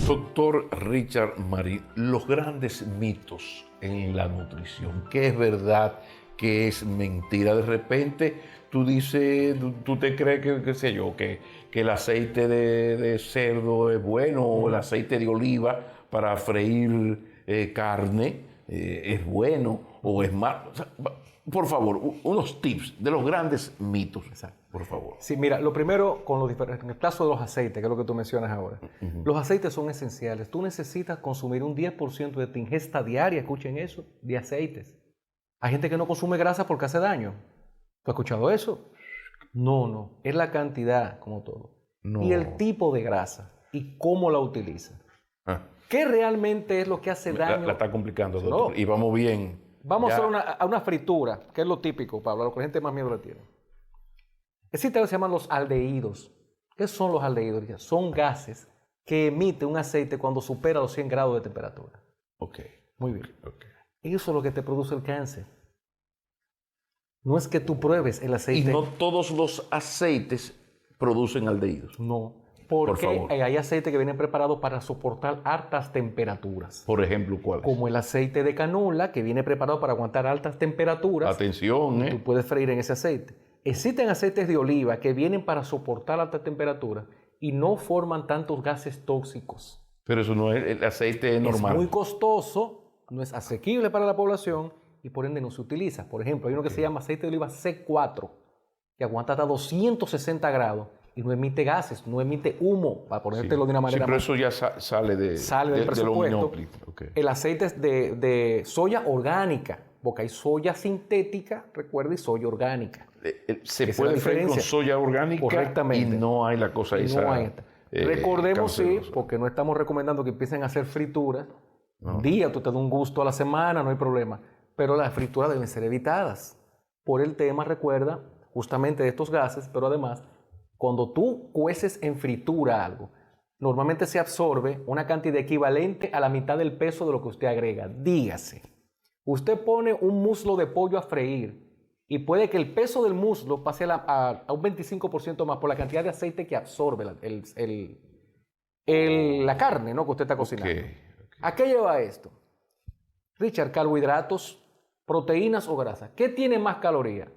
Doctor Richard Marín, los grandes mitos en la nutrición. ¿Qué es verdad? ¿Qué es mentira? De repente tú dices, tú te crees que, qué sé yo, que el aceite de cerdo es bueno o el aceite de oliva para freír carne es bueno o es malo. O sea, por favor, unos tips de los grandes mitos. Exacto. Por favor. Sí, mira, lo primero, con los en el caso de los aceites, que es lo que tú mencionas ahora, los aceites son esenciales. Tú necesitas consumir un 10% de tu ingesta diaria, escuchen eso, de aceites. Hay gente que no consume grasa porque hace daño. ¿Tú has escuchado eso? No, es la cantidad, como todo. No. Y el tipo de grasa y cómo la utiliza. ¿Qué realmente es lo que hace daño? La está complicando, doctor. No. Y vamos bien. Vamos a una fritura, que es lo típico, Pablo, a lo que la gente más miedo le tiene. Existe algo que se llaman los aldehídos. ¿Qué son los aldehídos? Son gases que emite un aceite cuando supera los 100 grados de temperatura. Ok. Muy bien. Okay. Eso es lo que te produce el cáncer. No es que tú pruebes el aceite. Y no todos los aceites producen aldehídos. No. Porque hay aceites que vienen preparados para soportar altas temperaturas. Por ejemplo, ¿cuáles? Como el aceite de canola, que viene preparado para aguantar altas temperaturas. Atención, Tú puedes freír en ese aceite. Existen aceites de oliva que vienen para soportar altas temperaturas y no forman tantos gases tóxicos. Pero eso no es el aceite normal. Es muy costoso, no es asequible para la población y por ende no se utiliza. Por ejemplo, hay uno que se llama aceite de oliva C4, que aguanta hasta 260 grados y no emite gases, no emite humo, para ponértelo de una manera. Sí, pero eso ya sale del presupuesto. Okay. El aceite es de soya orgánica, porque hay soya sintética, recuerda, y soya orgánica. Se puede freír con soya orgánica. Correctamente. Y no hay la cosa esa. No hay. Recordemos, sí, porque no estamos recomendando que empiecen a hacer frituras. No. Un día tú te das un gusto a la semana, no hay problema. Pero las frituras deben ser evitadas. Por el tema, recuerda, justamente de estos gases, pero además, cuando tú cueces en fritura algo, normalmente se absorbe una cantidad equivalente a la mitad del peso de lo que usted agrega. Dígase, usted pone un muslo de pollo a freír y puede que el peso del muslo pase a un 25% más por la cantidad de aceite que absorbe la carne, ¿no?, que usted está cocinando. Okay. ¿A qué lleva esto? Richard, carbohidratos, proteínas o grasas. ¿Qué tiene más calorías?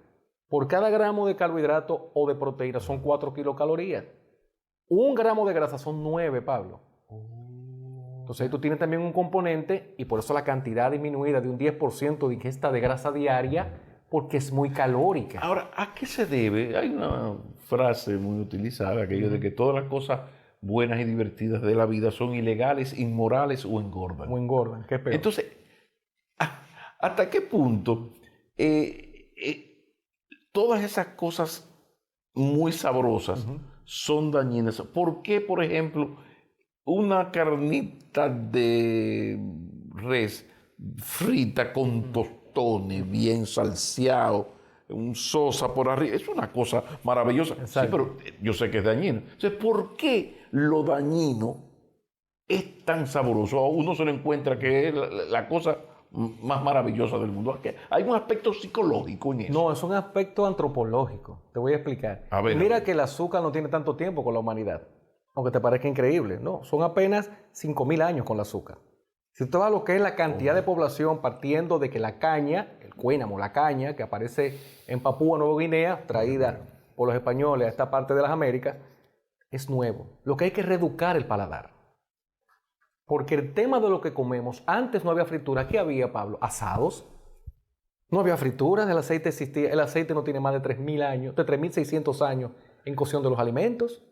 Por cada gramo de carbohidrato o de proteína son 4 kilocalorías. 1 gramo de grasa son 9, Pablo. Entonces ahí tú tienes también un componente y por eso la cantidad disminuida de un 10% de ingesta de grasa diaria, porque es muy calórica. Ahora, ¿a qué se debe? Hay una frase muy utilizada, aquello de que todas las cosas buenas y divertidas de la vida son ilegales, inmorales o engordan. O engordan, qué peor. Entonces, ¿hasta qué punto todas esas cosas muy sabrosas son dañinas? ¿Por qué, por ejemplo, una carnita de res frita con tostones, bien salseado, un sosa por arriba, es una cosa maravillosa? Exacto. Sí, pero yo sé que es dañino. Entonces, ¿por qué lo dañino es tan sabroso? A uno se le encuentra que es la cosa más maravillosa del mundo. Hay un aspecto psicológico en eso. No, es un aspecto antropológico. Te voy a explicar. Mira que el azúcar no tiene tanto tiempo con la humanidad, aunque te parezca increíble. No, son apenas 5.000 años con el azúcar. Si tú vas a lo que es la cantidad de población, partiendo de que la caña, el cuénamo, la caña, que aparece en Papúa Nueva Guinea, traída por los españoles a esta parte de las Américas, es nuevo. Lo que hay que es reeducar el paladar. Porque el tema de lo que comemos, antes no había fritura. ¿Qué había, Pablo? Asados. No había frituras, el aceite existía. El aceite no tiene más de 3.000 años, de 3.600 años en cocción de los alimentos.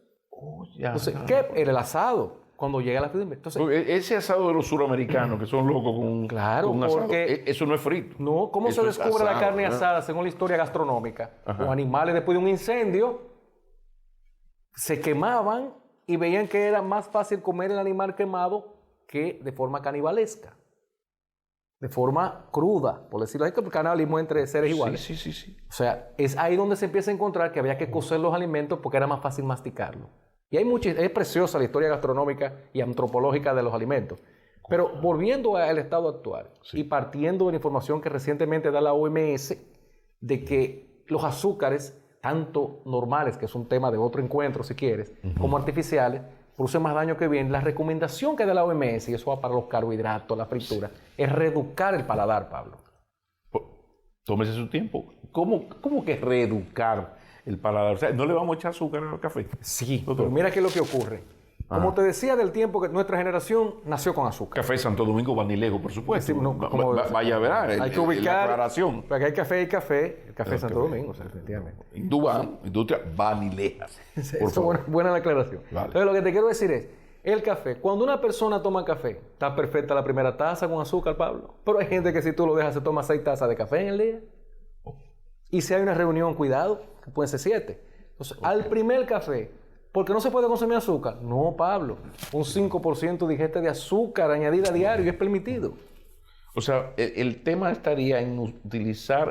Entonces, ¿qué era el asado? Cuando llega la fritura. Entonces, ese asado de los suramericanos que son locos con un asado, eso no es frito. No, ¿cómo se descubre la carne asada según la historia gastronómica? Los animales después de un incendio se quemaban y veían que era más fácil comer el animal quemado que de forma canibalesca, de forma cruda, por decirlo así, que el canibalismo entre seres iguales. Sí. O sea, es ahí donde se empieza a encontrar que había que cocer los alimentos porque era más fácil masticarlo. Y es preciosa la historia gastronómica y antropológica de los alimentos. Pero volviendo al estado actual y partiendo de la información que recientemente da la OMS de que los azúcares, tanto normales, que es un tema de otro encuentro si quieres, como artificiales, produce más daño que bien. La recomendación que da la OMS, y eso va para los carbohidratos, la fritura, es reeducar el paladar, Pablo. Tómese su tiempo. ¿Cómo que reeducar el paladar? O sea, ¿no le vamos a echar azúcar al café? Sí, pero mira qué es lo que ocurre. Como te decía, del tiempo que nuestra generación nació con azúcar. Café Santo Domingo Banilejo, por supuesto. Sí, no, vaya a ver, hay que ubicar, la aclaración. Porque hay café y café. El café Santo Domingo, definitivamente. Industria Banileja. Eso es buena la aclaración. Vale. Entonces, lo que te quiero decir es, el café, cuando una persona toma café, está perfecta la primera taza con azúcar, Pablo. Pero hay gente que si tú lo dejas se toma 6 tazas de café en el día. Y si hay una reunión, cuidado, que pueden ser 7. Entonces, al primer café, ¿porque no se puede consumir azúcar? No, Pablo. Un 5% de ingesta de azúcar añadida a diario es permitido. O sea, el tema estaría en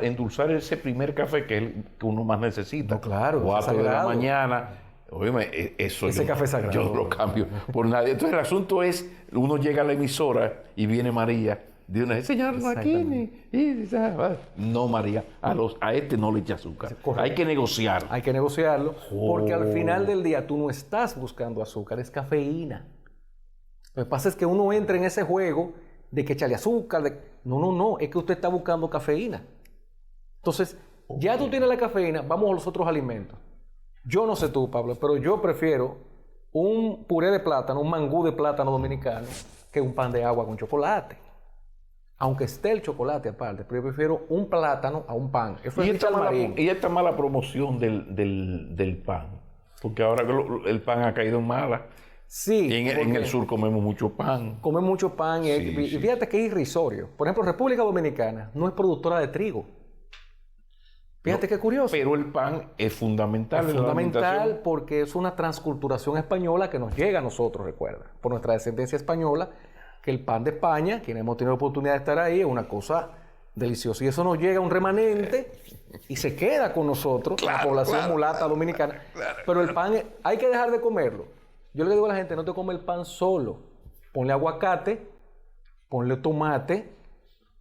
endulzar ese primer café que es el que uno más necesita. No, claro. 4 de la mañana. Óyeme, ese café sagrado. Yo no lo cambio por nadie. Entonces, el asunto es, uno llega a la emisora y viene María. De una vez, señor Joaquín, no, María, a este no le echa azúcar. Hay que negociar. Hay que negociarlo, porque al final del día tú no estás buscando azúcar, es cafeína. Lo que pasa es que uno entra en ese juego de que echarle azúcar. No, es que usted está buscando cafeína. Entonces, ya tú tienes la cafeína, vamos a los otros alimentos. Yo no sé tú, Pablo, pero yo prefiero un puré de plátano, un mangú de plátano dominicano, que un pan de agua con chocolate. Aunque esté el chocolate aparte, pero yo prefiero un plátano a un pan. Eso y esta mala promoción del pan, porque ahora el pan ha caído en mala. Sí. Y en el sur comemos mucho pan. Comemos mucho pan y fíjate que es irrisorio. Por ejemplo, República Dominicana no es productora de trigo. Fíjate qué curioso. Pero el pan es fundamental. Es fundamental porque es una transculturación española que nos llega a nosotros, recuerda, por nuestra descendencia española, que el pan de España, quienes hemos tenido la oportunidad de estar ahí, es una cosa deliciosa. Y eso nos llega un remanente y se queda con nosotros, la población mulata dominicana. Pero el pan, hay que dejar de comerlo. Yo le digo a la gente, no te come el pan solo. Ponle aguacate, ponle tomate,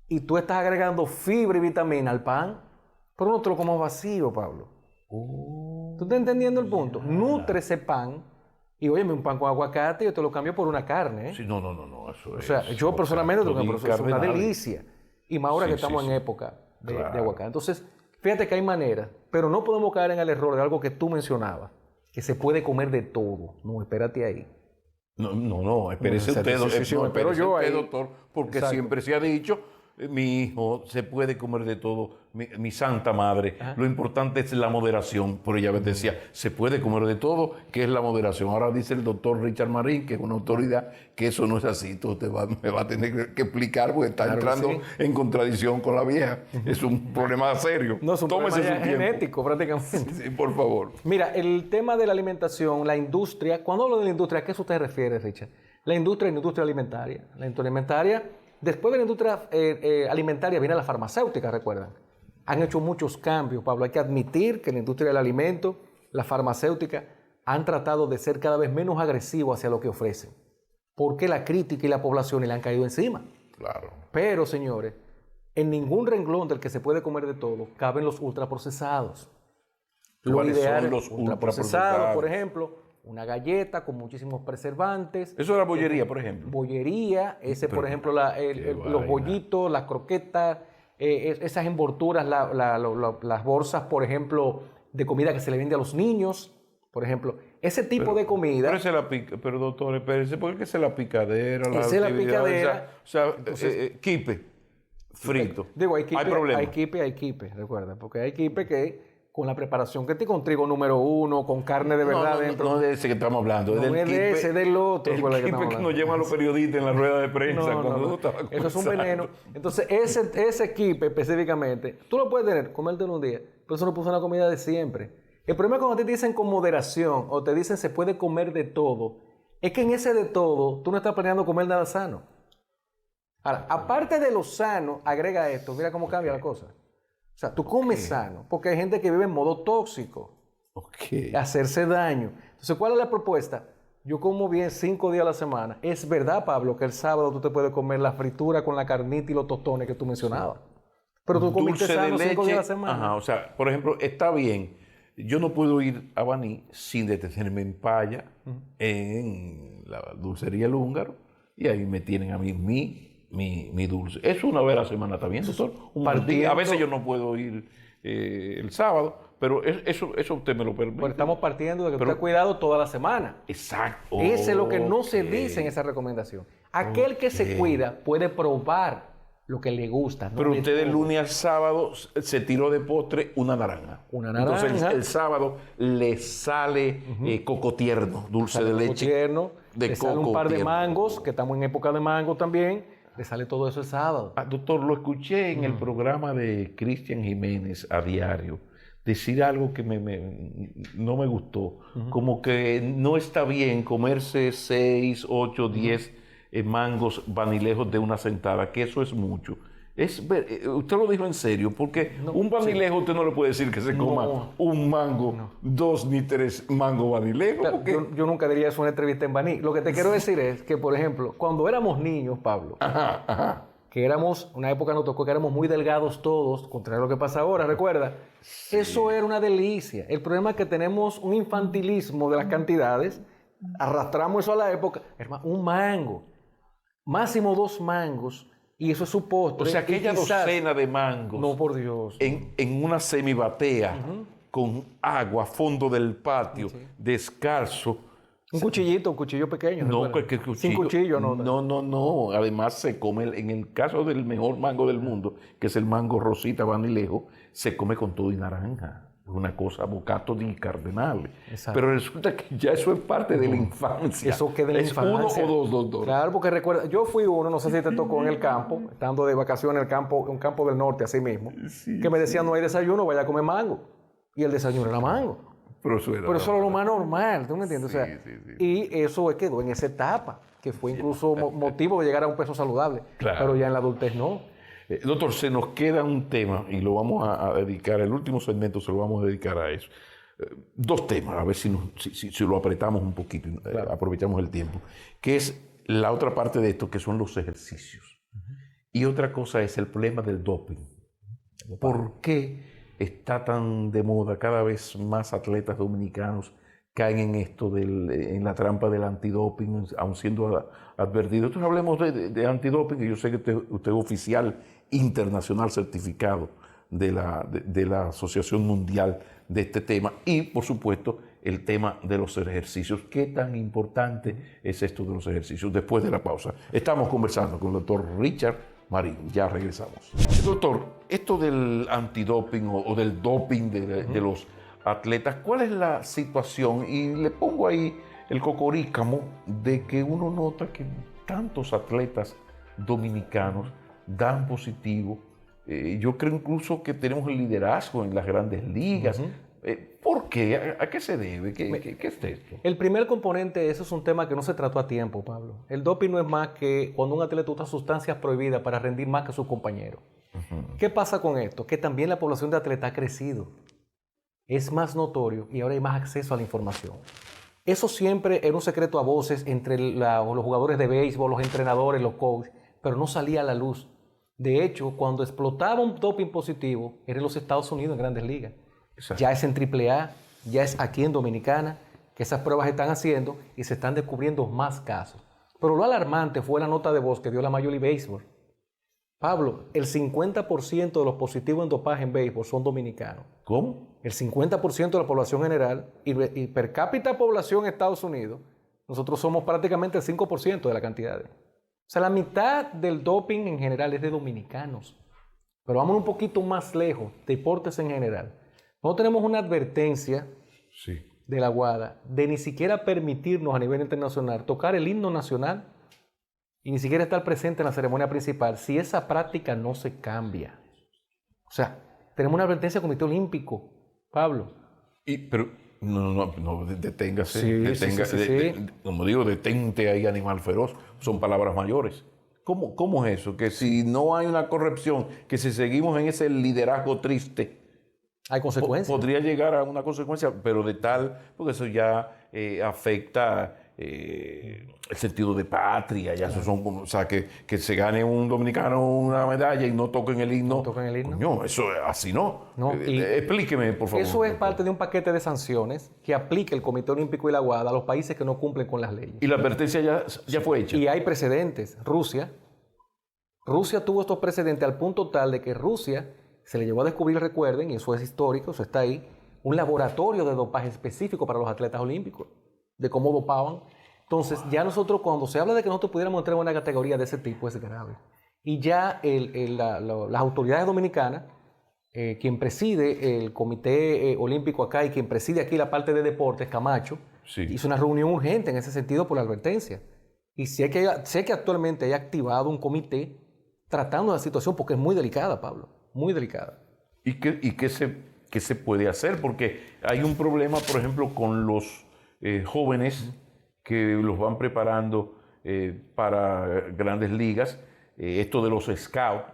y tú estás agregando fibra y vitamina al pan, pero no te lo comas vacío, Pablo. ¿Tú estás entendiendo el punto? Nutre ese pan. Y óyeme, un pan con aguacate yo te lo cambio por una carne, ¿eh? Sí, no, eso es. O sea, yo personalmente es una delicia. Y más ahora que estamos en época de aguacate. Entonces, fíjate que hay maneras, pero no podemos caer en el error de algo que tú mencionabas, que se puede comer de todo. No, espérate ahí. No, espérese usted, doctor, porque siempre se ha dicho, mi hijo se puede comer de todo, mi santa madre. Ajá. Lo importante es la moderación. Por ella decía, se puede comer de todo, que es la moderación. Ahora dice el doctor Richard Marín, que es una autoridad, que eso no es así. Tú me va a tener que explicar porque está entrando en contradicción con la vieja. Es un problema serio. No, es un problema genético prácticamente. Sí, por favor. Mira, el tema de la alimentación, la industria, cuando hablo de la industria, ¿a qué eso te refieres, Richard? La industria alimentaria. La industria alimentaria, después de la industria alimentaria viene la farmacéutica, recuerdan. Han hecho muchos cambios, Pablo. Hay que admitir que la industria del alimento, la farmacéutica, han tratado de ser cada vez menos agresivos hacia lo que ofrecen. Porque la crítica y la población le han caído encima. Claro. Pero, señores, en ningún renglón del que se puede comer de todo caben los ultraprocesados. Lo ideal es los ultraprocesados, por ejemplo, una galleta con muchísimos preservantes. Eso es la bollería, por ejemplo. Bollería, por ejemplo, los bollitos, las croquetas, esas envolturas, las bolsas, por ejemplo, de comida que se le vende a los niños, por ejemplo. Ese tipo de comida. Pero doctor, espérese, porque esa es la picadera. Esa es la picadera. O sea, quipe, frito. Digo, hay problema. Hay quipe, recuerda, porque hay quipe que con la preparación que con trigo número 1, con carne de verdad dentro. No de ese que estamos hablando, es del kipe. Es del otro. El kipe que nos llevan los periodistas en la rueda de prensa. Eso es un veneno. Entonces, ese kipe específicamente, tú lo puedes tener, comértelo un día, pero eso no puso una comida de siempre. El problema es cuando te dicen con moderación o te dicen se puede comer de todo, es que en ese de todo tú no estás planeando comer nada sano. Ahora, aparte de lo sano, agrega esto, mira cómo cambia la cosa. O sea, tú comes sano, porque hay gente que vive en modo tóxico. Hacerse daño. Entonces, ¿cuál es la propuesta? Yo como bien 5 días a la semana. Es verdad, Pablo, que el sábado tú te puedes comer la fritura con la carnita y los tostones que tú mencionabas. Pero tú comiste sano 5 días a la semana. Ajá, o sea, por ejemplo, está bien. yo no puedo ir a Baní sin detenerme en Paya, en la dulcería El Húngaro, y ahí me tienen a mí mi dulce. Eso una vez a la semana, ¿está bien, doctor? A veces yo no puedo ir el sábado, pero eso usted me lo permite. Bueno, estamos partiendo de que usted ha cuidado toda la semana. Exacto. Ese es lo que no se dice en esa recomendación. Aquel que se cuida puede probar lo que le gusta. ¿No? Pero usted el lunes al sábado se tiró de postre una naranja. Una naranja. Entonces el sábado le sale coco tierno, dulce de leche. Tierno, le sale un par de mangos, que estamos en época de mango también. Le sale todo eso el sábado. Doctor, lo escuché en el programa de Cristian Jiménez a diario decir algo que no me gustó. Como que no está bien comerse 6, 8, 10 mangos vanilejos de una sentada, que eso es mucho. Usted lo dijo en serio, porque un vanilejo usted no le puede decir que se coma un mango, 2 ni 3 mangos vanilejos. Yo nunca diría eso en una entrevista en Baní. Lo que te quiero decir es que, por ejemplo, cuando éramos niños, Pablo, que una época nos tocó que éramos muy delgados todos, contrario a lo que pasa ahora, ¿recuerda? Sí. Eso era una delicia. El problema es que tenemos un infantilismo de las cantidades, arrastramos eso a la época, hermano, un mango, máximo 2 mangos, y eso es su postre. O sea, aquella docena de mangos. No, por Dios. En una semibatea, con agua a fondo del patio, descalzo. Un cuchillo pequeño. No, cuchillo. Sin cuchillo, no. No. Además se come, en el caso del mejor mango del mundo, que es el mango rosita vanilejo, se come con todo y naranja. Una cosa, bocato di cardenal. Exacto. Pero resulta que ya eso es parte de la infancia. Eso queda en la infancia. ¿Es 1 o 2, doctor? Claro, porque recuerda, yo fui uno, no sé si te tocó en el campo, estando de vacaciones en un campo del norte, así mismo, que me decían, no hay desayuno, vaya a comer mango. Y el desayuno era mango. Pero eso era lo más normal, ¿tú me entiendes? Y eso quedó en esa etapa, que fue incluso motivo de llegar a un peso saludable. Claro. Pero ya en la adultez no. Doctor, se nos queda un tema y lo vamos a dedicar, el último segmento se lo vamos a dedicar a eso. 2 temas, a ver si lo apretamos un poquito, claro. Aprovechamos el tiempo, que es la otra parte de esto, que son los ejercicios. Y otra cosa es el problema del doping. ¿Por qué está tan de moda? Cada vez más atletas dominicanos caen en esto, en la trampa del antidoping, aun siendo advertidos. Entonces hablemos de antidoping, y yo sé que usted es oficial internacional certificado de la Asociación Mundial de este tema, y por supuesto el tema de los ejercicios. ¿Qué tan importante es esto de los ejercicios? Después de la pausa estamos conversando con el doctor Richard Marín. Ya regresamos. Doctor, esto del antidoping o del doping de los atletas, ¿cuál es la situación? Y le pongo ahí el cocorícamo de que uno nota que tantos atletas dominicanos dan positivo. Yo creo incluso que tenemos el liderazgo en las grandes ligas. ¿Por qué? ¿A qué se debe? ¿Qué es esto? El primer componente de eso es un tema que no se trató a tiempo, Pablo. El doping no es más que cuando un atleta usa sustancias prohibidas para rendir más que sus compañeros. ¿Qué pasa con esto? Que también la población de atletas ha crecido. Es más notorio y ahora hay más acceso a la información. Eso siempre era un secreto a voces entre los jugadores de béisbol, los entrenadores, los coaches, pero no salía a la luz. De hecho, cuando explotaba un doping positivo, era en los Estados Unidos en Grandes Ligas. Exacto. Ya es en AAA, ya es aquí en Dominicana, que esas pruebas están haciendo y se están descubriendo más casos. Pero lo alarmante fue la nota de voz que dio la Major League Baseball. Pablo, el 50% de los positivos en dopaje en béisbol son dominicanos. ¿Cómo? El 50% de la población general y per cápita población en Estados Unidos, nosotros somos prácticamente el 5% de la cantidad. O sea, la mitad del doping en general es de dominicanos. Pero vamos un poquito más lejos, deportes en general. No tenemos una advertencia de la WADA de ni siquiera permitirnos a nivel internacional tocar el himno nacional y ni siquiera estar presente en la ceremonia principal si esa práctica no se cambia. O sea, tenemos una advertencia del Comité Olímpico, Pablo. Pero no, deténgase. Como digo, detente ahí, animal feroz. Son palabras mayores. ¿Cómo es eso? Que si no hay una corrección, que si seguimos en ese liderazgo triste, hay consecuencias. Podría llegar a una consecuencia, pero de tal, porque eso ya afecta el sentido de patria, ya eso son como, o sea, que se gane un dominicano una medalla y no toquen el himno. ¿No toquen el himno? No, eso así no. Y explíqueme, por favor. Eso es parte de un paquete de sanciones que aplica el Comité Olímpico y la WADA a los países que no cumplen con las leyes. Y la advertencia ya fue hecha. Y hay precedentes. Rusia tuvo estos precedentes al punto tal de que Rusia se le llegó a descubrir, recuerden, y eso es histórico, eso está ahí, un laboratorio de dopaje específico para los atletas olímpicos, de cómo dopaban. Entonces, ya nosotros, cuando se habla de que nosotros pudiéramos entrar en una categoría de ese tipo, es grave. Y ya las autoridades dominicanas, quien preside el Comité Olímpico acá y quien preside aquí la parte de deportes, Camacho, hizo una reunión urgente en ese sentido por la advertencia. Y sé que actualmente hay activado un comité tratando la situación porque es muy delicada, Pablo, muy delicada. ¿Y qué se puede hacer? Porque hay un problema, por ejemplo, con los jóvenes que los van preparando para grandes ligas. Esto de los scouts.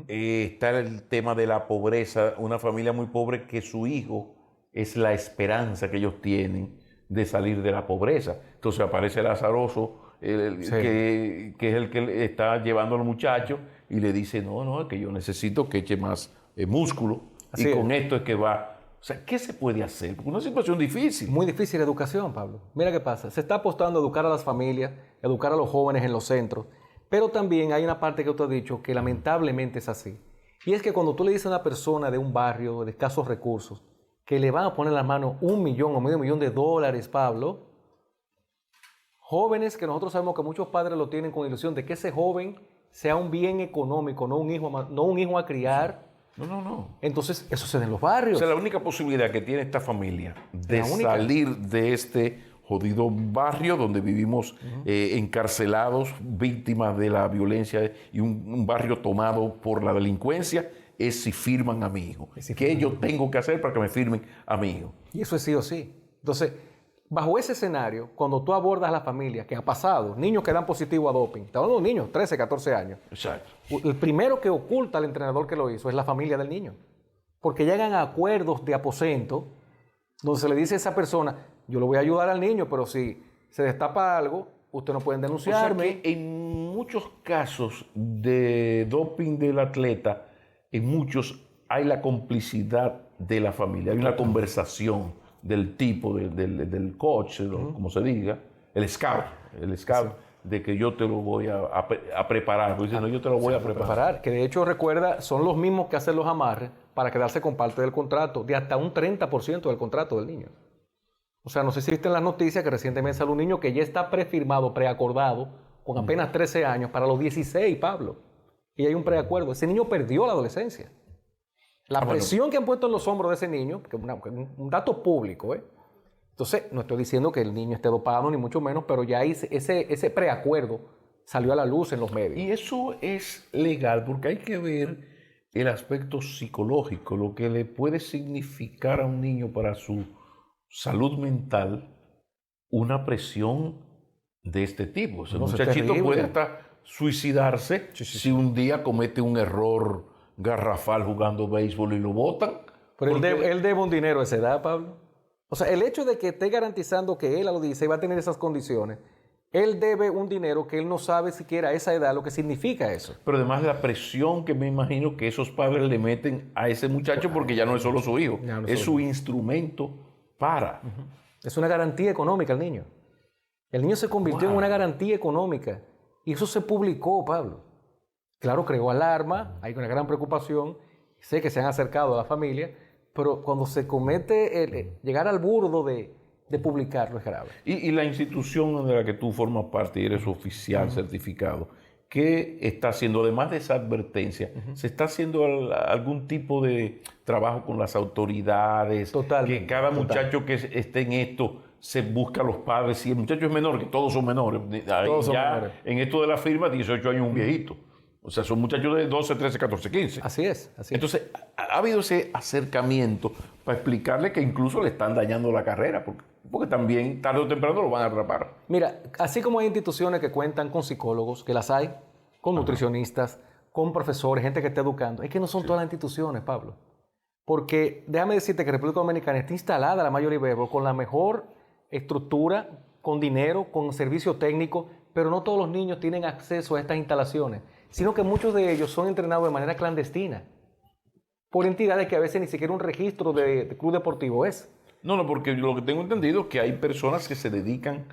Está el tema de la pobreza, una familia muy pobre que su hijo es la esperanza que ellos tienen de salir de la pobreza. Entonces aparece el azaroso, que es el que está llevando al muchacho y le dice, no, es que yo necesito que eche más músculo. Así y con esto es que va. O sea, ¿qué se puede hacer? Porque es una situación difícil. Muy difícil la educación, Pablo. Mira qué pasa. Se está apostando a educar a las familias, educar a los jóvenes en los centros. Pero también hay una parte que tú has dicho que lamentablemente es así. Y es que cuando tú le dices a una persona de un barrio de escasos recursos que le van a poner en la mano $1 millón o medio millón de dólares, Pablo, jóvenes que nosotros sabemos que muchos padres lo tienen con ilusión de que ese joven sea un bien económico, no un hijo a criar. No. Entonces, eso se da en los barrios. O sea, la única posibilidad que tiene esta familia de salir de este jodido barrio donde vivimos encarcelados, víctimas de la violencia y un barrio tomado por la delincuencia, es si firman a mi hijo. ¿Qué yo tengo que hacer para que me firmen a mi hijo? Y eso es sí o sí. Entonces, bajo ese escenario, cuando tú abordas a la familia, que ha pasado, niños que dan positivo a doping, estamos hablando de niños, 13, 14 años. Exacto. El primero que oculta al entrenador que lo hizo es la familia del niño. Porque llegan a acuerdos de aposento donde se le dice a esa persona, yo le voy a ayudar al niño, pero si se destapa algo, ustedes no pueden denunciarme. O sea que en muchos casos de doping del atleta, en muchos hay la complicidad de la familia, hay una conversación del tipo, del coach, como se diga, el scout, de que yo te lo voy a preparar. Pues dice, no, yo te lo voy a preparar. Que de hecho, recuerda, son los mismos que hacen los amarres para quedarse con parte del contrato, de hasta un 30% del contrato del niño. O sea, no sé si viste en las noticias que recientemente salió un niño que ya está prefirmado, preacordado, con apenas 13 años, para los 16, Pablo. Y hay un preacuerdo. Ese niño perdió la adolescencia. La presión que han puesto en los hombros de ese niño, que es un dato público, Entonces, no estoy diciendo que el niño esté dopado, ni mucho menos, pero ya ese preacuerdo salió a la luz en los medios. Y eso es legal, porque hay que ver el aspecto psicológico, lo que le puede significar a un niño para su salud mental una presión de este tipo. O sea, el muchachito puede hasta suicidarse si un día comete un error garrafal jugando béisbol y lo botan. Pero él debe un dinero a esa edad, Pablo. O sea, el hecho de que esté garantizando que él a los 16 va a tener esas condiciones, él debe un dinero que él no sabe siquiera a esa edad lo que significa eso. Pero además la presión que me imagino que esos padres le meten a ese muchacho, porque ya no es solo su hijo, es su instrumento para. Es una garantía económica el niño. El niño se convirtió en una garantía económica. Y eso se publicó, Pablo. Claro, creó alarma, hay una gran preocupación. Sé que se han acercado a la familia, pero cuando se comete llegar al burdo de publicarlo es grave. Y la institución de la que tú formas parte y eres oficial certificado, ¿qué está haciendo? Además de esa advertencia, ¿se está haciendo algún tipo de trabajo con las autoridades? Totalmente. Que cada muchacho que esté en esto se busca a los padres. Si el muchacho es menor, que todos son menores. Todos son menores. En esto de la firma, 18 años un viejito. O sea, son muchachos de 12, 13, 14, 15. Así es. Entonces, ha habido ese acercamiento para explicarle que incluso le están dañando la carrera, porque también tarde o temprano lo van a atrapar. Mira, así como hay instituciones que cuentan con psicólogos, que las hay, con nutricionistas, con profesores, gente que está educando, es que no son todas las instituciones, Pablo. Porque déjame decirte que República Dominicana está instalada, la mayoría de con la mejor estructura con dinero, con servicio técnico, pero no todos los niños tienen acceso a estas instalaciones, sino que muchos de ellos son entrenados de manera clandestina por entidades que a veces ni siquiera un registro de club deportivo es. No, porque lo que tengo entendido es que hay personas que se dedican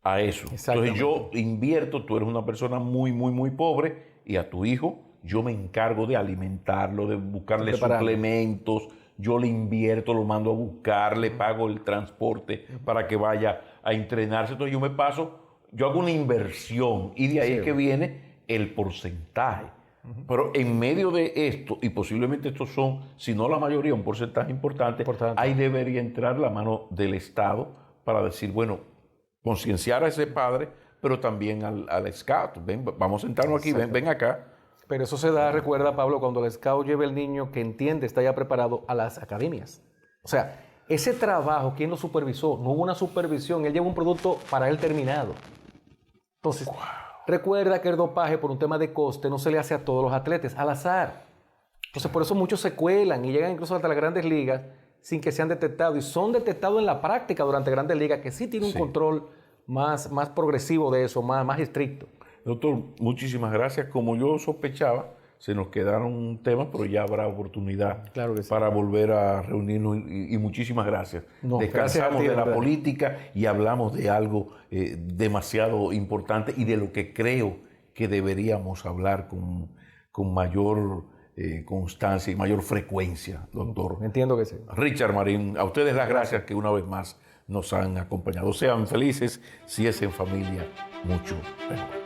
a eso. Entonces yo invierto, tú eres una persona muy, muy, muy pobre y a tu hijo yo me encargo de alimentarlo, de buscarle suplementos, yo le invierto, lo mando a buscar, le pago el transporte para que vaya a entrenarse. Entonces yo me paso, yo hago una inversión y de ahí es que viene el porcentaje. Pero en medio de esto, y posiblemente estos son, si no la mayoría, un porcentaje importante, ahí debería entrar la mano del Estado para decir, bueno, concienciar a ese padre, pero también al scout. Ven, vamos a sentarnos aquí, ven acá. Pero eso se da, recuerda, Pablo, cuando el scout lleva el niño que entiende, está ya preparado a las academias. O sea, ese trabajo, ¿quién lo supervisó? No hubo una supervisión, él lleva un producto para él terminado. Entonces, recuerda que el dopaje, por un tema de coste, no se le hace a todos los atletas, al azar. Entonces, por eso muchos se cuelan y llegan incluso hasta las grandes ligas sin que sean detectados. Y son detectados en la práctica durante grandes ligas, que sí tienen un control más progresivo de eso, más estricto. Doctor, muchísimas gracias. Como yo sospechaba, se nos quedaron temas, pero ya habrá oportunidad para volver a reunirnos y muchísimas gracias. Descansamos de la política y hablamos de algo demasiado importante y de lo que creo que deberíamos hablar con mayor constancia y mayor frecuencia, doctor. Entiendo que sí. Richard Marín, a ustedes las gracias que una vez más nos han acompañado. Sean felices, si es en familia, mucho mejor.